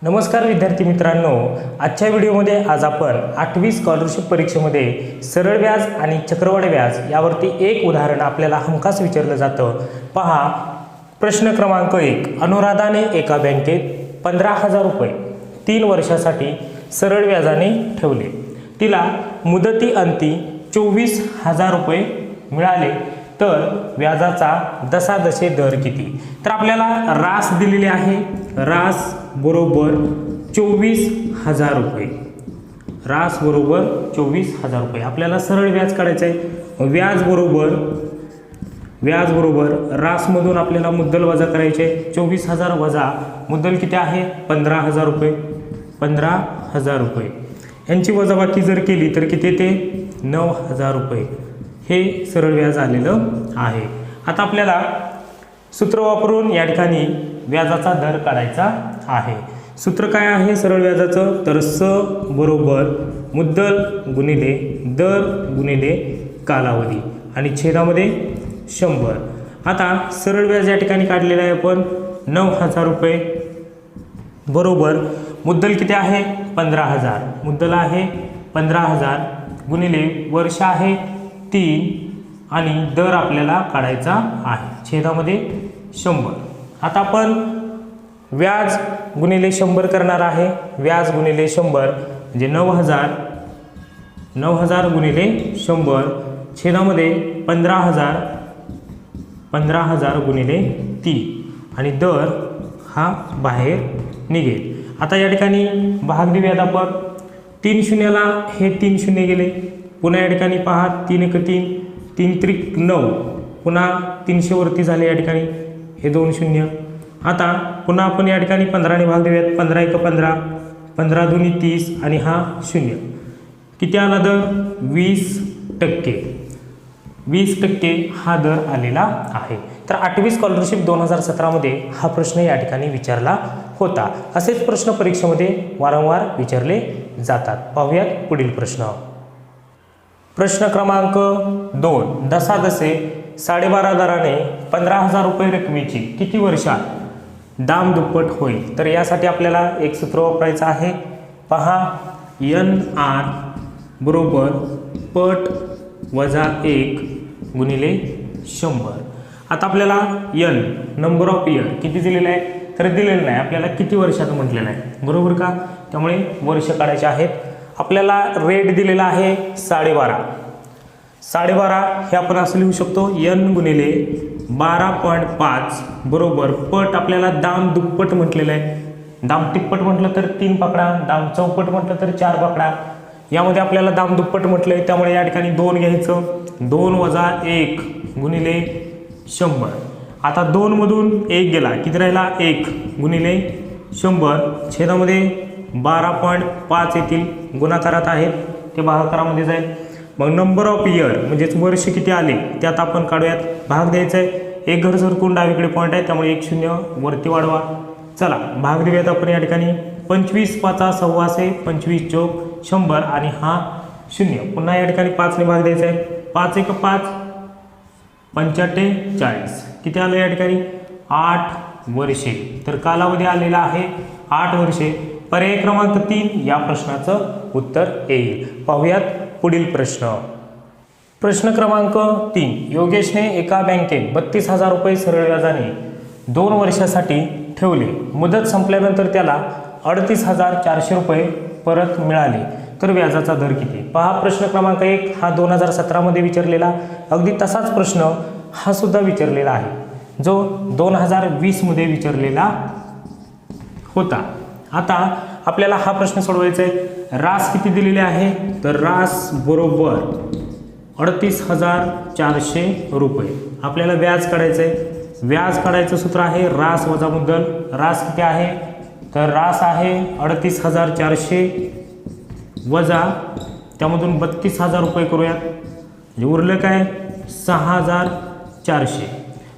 नमस्कार विद्यार्थी मित्रांनो, आजच्या व्हिडिओमध्ये आज आपण 8वी स्कॉलरशिप परीक्षेमध्ये सरळ व्याज आणि चक्रवाढ व्याज यावरती एक उदाहरण आपल्याला हमखास विचारलं जातं. पहा, प्रश्न क्रमांक 1. अनुराधाने एका बँकेत 15,000 रुपये 3 वर्षासाठी सरळ व्याजाने ठेवले. तिला मुदतीअंती 24,000 रुपये मिळाले, तर व्याजाचा दशादशे दर किती? तर आपल्याला रास दिलेले आहे. रास बरोबर 24,000 रुपये. रास बरोबर 24,000 रुपये. आपल्याला सरळ व्याज काढायचं आहे. व्याज बरोबर रासमधून आपल्याला मुद्दल वजा करायचे. 24,000 वजा मुद्दल किती आहे? 15,000 रुपये. 15,000 रुपये यांची वजाबाकी जर केली तर किती येते? 9,000 रुपये. हे सरळ व्याज आलेलं आहे. आता आपल्याला सूत्र वापरून या ठिकाणी व्याजाचा दर काढायचा आहे. सूत्र काय आहे सरळ व्याजाचं? तर स बरोबर मुद्दल गुणिले दर गुणिले कालावधी आणि छेदामध्ये 100. आता सरळ व्याज या ठिकाणी काढलेलं आहे आपण 9,000 रुपये बरोबर मुद्दल किती आहे? 15,000. मुद्दल आहे 15,000 गुणिले वर्ष आहे 3 आणि दर आपल्याला काढायचा आहे. छेदामध्ये 100. आता आपण व्याज गुणिले 100 करणार आहे. व्याज गुणिले 100 म्हणजे 9,000 गुणिले 100 छेदामध्ये 15,000 गुणिले 3 आणि दर हा बाहेर निघेल. आता या ठिकाणी भाग देऊयात आपण. 3 शून्याला हे 3 शून्य गेले. पुन्हा या ठिकाणी पहा 3 1 3 3 त्रिक 9. पुन्हा 300 वरती झाले या ठिकाणी हे 2 शून्य. आता पुन्हा आपण या ठिकाणी 15 ने भाग देऊयात. 15 1 15 15 2 30 आणि हा 0. किती आला दर? 20%. 20% हा दर आलेला आहे. तर 8वी स्कॉलरशिप 2017 मध्ये हा प्रश्न या ठिकाणी विचारला होता. असेच प्रश्न परीक्षेमध्ये वारंवार विचारले जातात. पाहूयात पुढील प्रश्न. प्रश्न क्रमांक 2. दशादशे 12.5 दराने 15,000 रुपये रकमेची किती वर्षात दाम दुप्पट होईल? तर यासाठी आपल्याला एक सूत्र वापरायचं आहे. पहा, NR बरोबर पट वजा 1 गुणिले 100. आता आपल्याला N नंबर ऑफ इयर किती दिलेलं आहे? तर दिलेलं नाही, आपल्याला किती वर्षात म्हटलेलं आहे, बरोबर का? त्यामुळे वर्ष काढायचे आहेत. आपल्याला रेट दिलेला आहे 12.5. 12.5 हे आपण असं लिहू शकतो N गुणिले 12.5 बरोबर पट. आपल्याला दाम दुप्पट म्हटलेलं आहे. दाम तिप्पट म्हटलं तर 3 पकडा. दाम चौपट म्हटलं तर 4 पकडा. यामध्ये आपल्याला दाम दुप्पट म्हटलं आहे, त्यामुळे या ठिकाणी 2 घ्यायचं. 2 वजा 1 गुणिले 100. आता 2 मधून 1 गेला, किती राहिला? 1 गुणिले 100 छेदामध्ये 12.5 येतील. गुणाकारात आहेत ते भागाकारामध्ये जाईल. मग नंबर ऑफ इयर म्हणजेच वर्ष किती आले त्यात आपण काढूयात. भाग द्यायचा आहे. एक घर सरकून डावीकडे पॉईंट आहे, त्यामुळे 1 0 वरती वाढवा. चला भाग देऊयात आपण या ठिकाणी. 25 5 1600 25 चौक 100 आणि हा 0. पुन्हा या ठिकाणी 5 ने भाग द्यायचा आहे. 5 1 5 45 40. किती आलं या ठिकाणी? 8 वर्षे. तर कालावधी आलेला आहे 8 वर्षे. पर्याय क्रमांक 3 या प्रश्नाचं उत्तर येईल. पाहूयात पुढील प्रश्न. प्रश्न क्रमांक 3. योगेशने एका बँकेत 32,000 रुपये सरळ व्याजाने 2 वर्षासाठी ठेवले. मुदत संपल्यानंतर त्याला 38,400 रुपये परत मिळाले, तर व्याजाचा दर किती? पहा, प्रश्न क्रमांक 1 हा 2017 मध्ये विचारलेला अगदी तसाच प्रश्न हा सुद्धा विचारलेला आहे, जो 2020 मध्ये विचारलेला होता. आता आपल्याला हा प्रश्न सोडवायचा आहे. रास किती दिलेले आहे? तर रास बरोबर 38,400 रुपये. आपल्याला व्याज काढायचं आहे. व्याज काढायचं सूत्र आहे रास वजा मुद्दल. रास किती आहे? तर रास आहे 38,400 वजा त्यामधून 32,000 रुपये करूयात, म्हणजे उरलं काय? 6,400.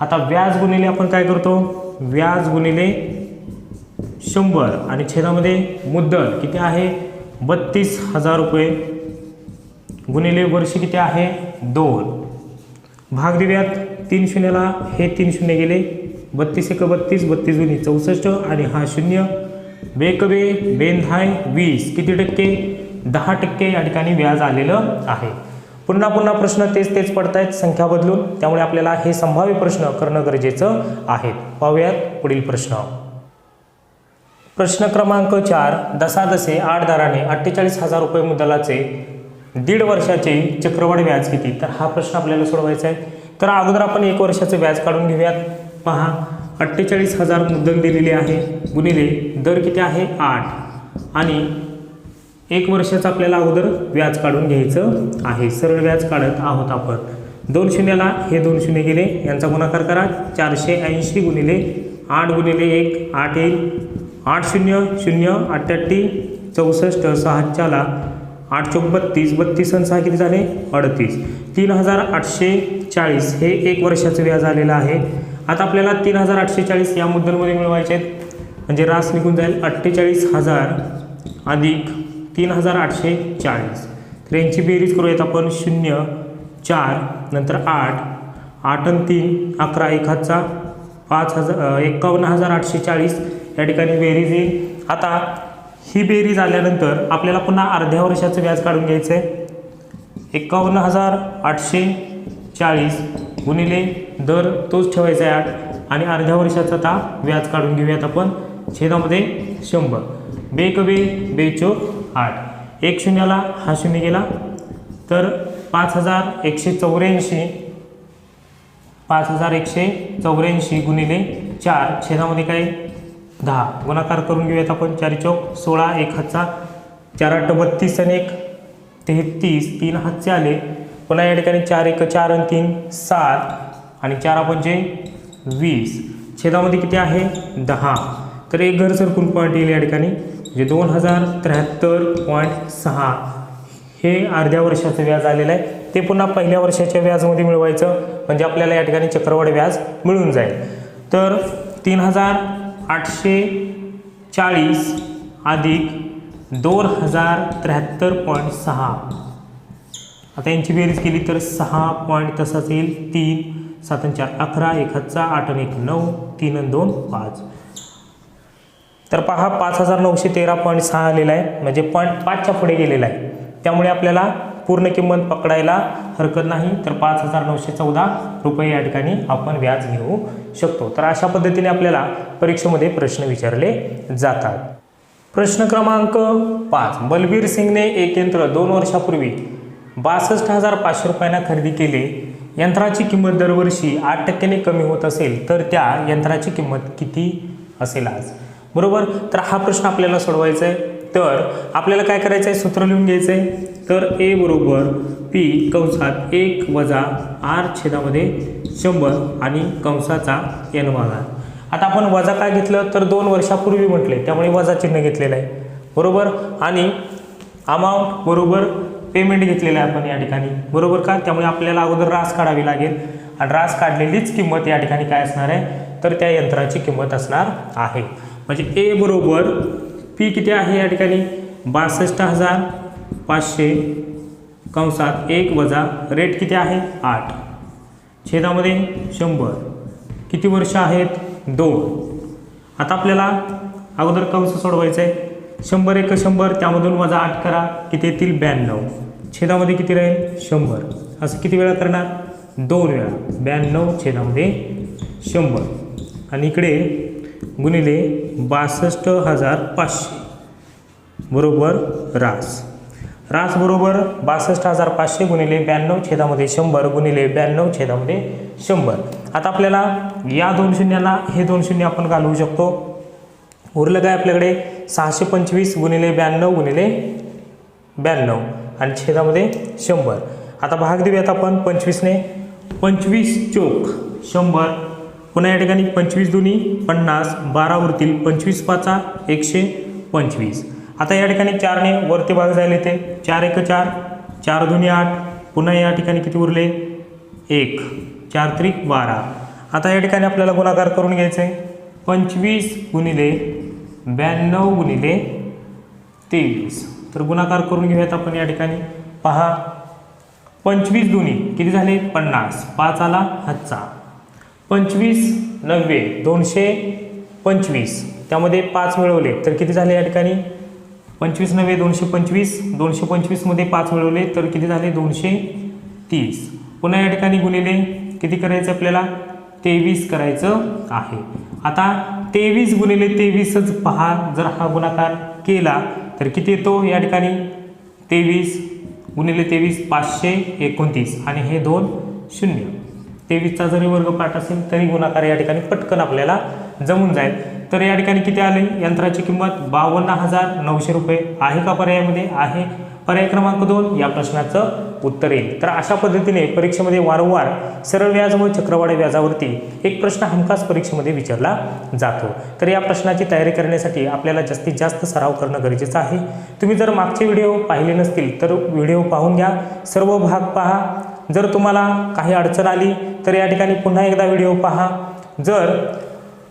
आता व्याज गुणिले आपण काय करतो? व्याज गुणिले 100 आणि छेदामध्ये मुद्दल किती आहे? 32,000 रुपये गुणिले वर्ष किती आहे? 2. भाग देऊयात. 3 शून्याला हे 3 शून्य गेले. 32 1 32 32 2 64 आणि हा 0 बेकवे बेंधाय 20 किती टक्के? 10% या ठिकाणी व्याज आलेलं आहे. पुन्हा पुन्हा प्रश्न तेच पडत आहेत संख्या बदलून, त्यामुळे आपल्याला हे संभाव्य प्रश्न करणं गरजेचं आहे. पाहूयात पुढील प्रश्न. प्रश्न क्रमांक 4. दसादसे 8 दराने 48,000 रुपये मुद्दलाचे 1.5 वर्षाचे चक्रवाढ व्याज किती? तर हा प्रश्न आपल्याला सोडवायचा आहे. तर अगोदर आपण 1 वर्षाचे व्याज काढून घेऊयात. पहा 48,000 मुद्दल दिलेली आहे गुणिले दर किती आहे 8 आणि 1 वर्षाचं आपल्याला अगोदर व्याज काढून घ्यायचं आहे. सरळ व्याज काढत आहोत आपण. 2 शून्याला हे 2 शून्य गेले, यांचा गुणाकार करा. 480 गुणिले 8 गुणिले 1 8 येईल. 8 शून्य 0 88 64 6ला 8 चौक 32 32 आणि 6 किती झाले 38. 3,840 हे 1 वर्षाचं व्याज आलेलं आहे. आता आपल्याला 3,840 या मुद्दलमध्ये मिळवायचे आहेत, म्हणजे रास निघून जाईल 48,000 अधिक 3,840. तर यांची बेरीज करूयात आपण. 0 4 नंतर 8 8 आणि 3 11 1 हातचा 51,840 या ठिकाणी बेरीज येईल. आता ही बेरीज आल्यानंतर आपल्याला पुन्हा अर्ध्या वर्षाचं व्याज काढून घ्यायचं आहे. 51,840 गुणिले दर तोच ठेवायचा आहे 8 आणि अर्ध्या वर्षाचं आता व्याज काढून घेऊयात आपण. छेदामध्ये 100 बेकवे बेचोक 8 1 शून्याला हा शून्य गेला, तर 5,184 गुणिले 4 छेदामध्ये काय 10 गुणाकार करून घेऊयात आपण. 4 चौक 16 1 हातचा 4 8 32 आणि 1 33 3 हातचे आले. पुन्हा या ठिकाणी 4 1 4 आणि 3 7 आणि 4 पंचे 20 छेदामध्ये किती आहे 10. तर एक घर सरकून पॉईंट येईल या ठिकाणी, म्हणजे 2,073.6 हे अर्ध्या वर्षाचं व्याज आलेलं आहे. ते पुन्हा पहिल्या वर्षाच्या व्याजमध्ये मिळवायचं, म्हणजे आपल्याला या ठिकाणी चक्रवाढ व्याज मिळून जाईल. तर 3,840 अधिक 2,073.6 आता यांची बेरीज केली तर 6 पॉईंट तसाच येईल. 3 7 आणि 4 11 1 हातचा 8 आणि 1 9 3 आणि 2 5. तर पहा 5,913.6 आलेला आहे, म्हणजे पॉईंट 5च्या पुढे गेलेला आहे. त्यामुळे आपल्याला पूर्ण किंमत पकडायला हरकत नाही. तर 5,914 रुपये या ठिकाणी आपण व्याज घेऊ शकतो. तर अशा पद्धतीने आपल्याला परीक्षेमध्ये प्रश्न विचारले जातात. प्रश्न क्रमांक 5. बलबीर सिंगने एक यंत्र 2 वर्षापूर्वी 62,500 रुपयांना खरेदी केले. यंत्राची किंमत दरवर्षी 8% कमी होत असेल तर त्या यंत्राची किंमत किती असेल आज? बरोबर. तर हा प्रश्न आपल्याला सोडवायचा आहे. तर आपल्याला काय करायचं आहे, सूत्र लिहून घ्यायचं आहे. तर ए बरोबर पी कंसात 1 वजा आर छेदामध्ये 100 आणि कंसाचा n भागात. आता आपण वजा काय घेतलं तर 2 वर्षापूर्वी म्हटले, त्यामुळे वजा चिन्ह घेतलेलं आहे. बरोबर. आणि अमाऊंट बरोबर पेमेंट घेतलेलं आहे आपण या ठिकाणी. बरोबर का? त्यामुळे आपल्याला अगोदर रास काढावी लागेल आणि रास काढलेलीच किंमत या ठिकाणी काय असणार आहे, तर त्या यंत्राची किंमत असणार आहे. म्हणजे ए बरोबर पी किती आहे या ठिकाणी 62,500 कंसात 1 वजा रेट किती आहे 8 छेदामध्ये 100 किती वर्ष आहेत 2. आता आपल्याला अगोदर कंस सोडवायचं आहे. 100 1 100 त्यामधून वजा 8 करा, किती येतील 92 छेदामध्ये किती राहील 100. असं किती वेळा करणार 2 वेळा 92 छेदामध्ये 100 आणि इकडे गुणिले 62,500 बरोबर रास बरोबर 62,500 गुणिले 92 छेदामध्ये 100 गुणिले 92 छेदामध्ये 100. आता आपल्याला या 2 शून्याला हे 2 शून्य आपण घालवू शकतो. उरलं काय आपल्याकडे 625 गुणिले 92 गुणिले 92 आणि छेदामध्ये 100. आता भाग देऊयात आपण 25ने. 25 चोक 100 पुन्हा या ठिकाणी 25 दुनी 50 12 उरतील 25 पाचा 125. आता या ठिकाणी 4ने वरती भाग जायला येते 4 1 4 4 दुनी 8 पुन्हा या ठिकाणी किती उरले 1 4 त्रिक 12. आता या ठिकाणी आपल्याला गुणाकार करून घ्यायचं आहे. 25 गुणिले 92 गुणिले 23. तर गुणाकार करून घेऊयात आपण या ठिकाणी. पहा 25 दुनी किती झाले 50 5 आला हातचा 25 90 225 त्यामध्ये 5 मिळवले तर किती झाले या ठिकाणी 25 नव्हे 225, 225मध्ये 5 मिळवले तर किती झाले 230. पुन्हा या ठिकाणी गुणिले किती करायचं आपल्याला 23 करायचं आहे. आता 23 गुणिले 23च पहा, जर हा गुणाकार केला तर किती येतो या ठिकाणी 23 गुणिले 23 529 आणि हे 2 0. 23चा जरी वर्गपाठ असेल तरी गुणाकार या ठिकाणी पटकन आपल्याला जमून जाईल. तर या ठिकाणी किती आले, यंत्राची किंमत 52,900 रुपये आहे का पर्यायामध्ये? आहे. पर्याय क्रमांक 2 या प्रश्नाचं उत्तर येईल. तर अशा पद्धतीने परीक्षेमध्ये वारंवार सरळ व्याज व चक्रवाढ व्याजावरती एक प्रश्न हमखास परीक्षेमध्ये विचारला जातो. तर या प्रश्नाची तयारी करण्यासाठी आपल्याला जास्तीत जास्त सराव करणं गरजेचं आहे. तुम्ही जर मागचे व्हिडिओ पाहिले नसतील तर व्हिडिओ पाहून घ्या, सर्व भाग पहा. जर तुम्हाला काही अडचण आली तर या ठिकाणी पुन्हा एकदा व्हिडिओ पहा. जर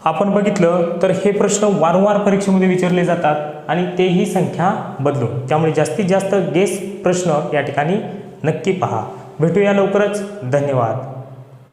आपण बघितलं तर हे प्रश्न वारंवार परीक्षेमध्ये विचारले जातात आणि तेही संख्या बदलून, त्यामुळे जास्तीत जास्त गेस प्रश्न या ठिकाणी नक्की पहा. भेटूया लवकरच. धन्यवाद.